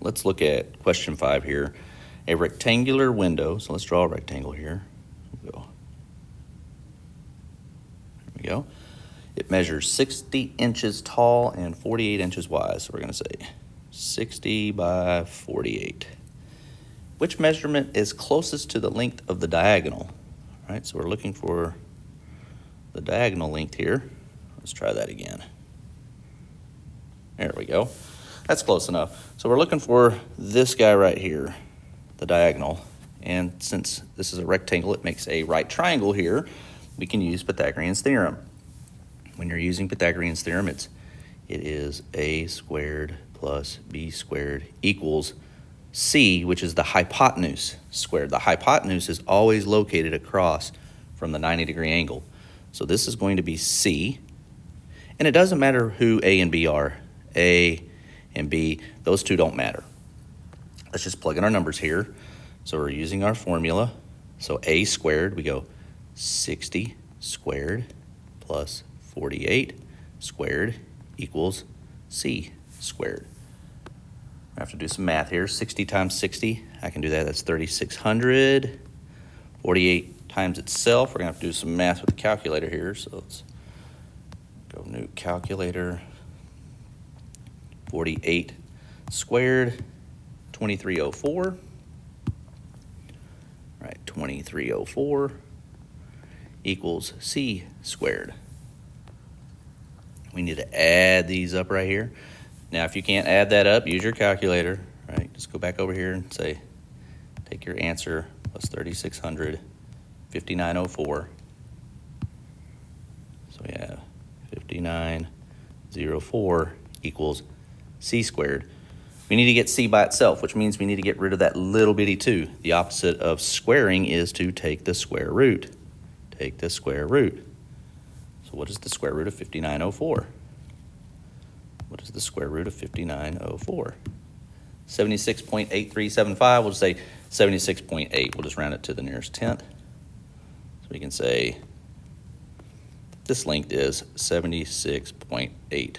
let's look at question 5 here. A rectangular window, so let's draw a rectangle here. There we go. It measures 60 inches tall and 48 inches wide. So we're going to say 60 by 48. Which measurement is closest to the length of the diagonal? All right, so we're looking for the diagonal length here. Let's try that again. There we go. That's close enough. So we're looking for this guy right here, the diagonal. And since this is a rectangle, it makes a right triangle here. We can use Pythagorean's theorem. When you're using Pythagorean's theorem, it is a squared plus b squared equals c, which is the hypotenuse squared. The hypotenuse is always located across from the 90-degree angle. So this is going to be c. And it doesn't matter who a and b are. A and b, those two don't matter. Let's just plug in our numbers here. So we're using our formula. So a squared, we go 60 squared plus 48 squared equals c squared. I have to do some math here. 60 times 60, I can do that. That's 3,600. 48 times itself. We're going to have to do some math with the calculator here. So let's go new calculator. 48 squared, 2304. All right, 2304 equals c squared. We need to add these up right here. Now, if you can't add that up, use your calculator, right? Just go back over here and say, take your answer plus 3,600, 5904. So we have 5904 equals c squared. We need to get c by itself, which means we need to get rid of that little bitty 2. The opposite of squaring is to take the square root. Take the square root. So what is the square root of 5904? What is the square root of 5904? 76.8375. We'll just say 76.8. We'll just round it to the nearest tenth. So we can say this length is 76.8.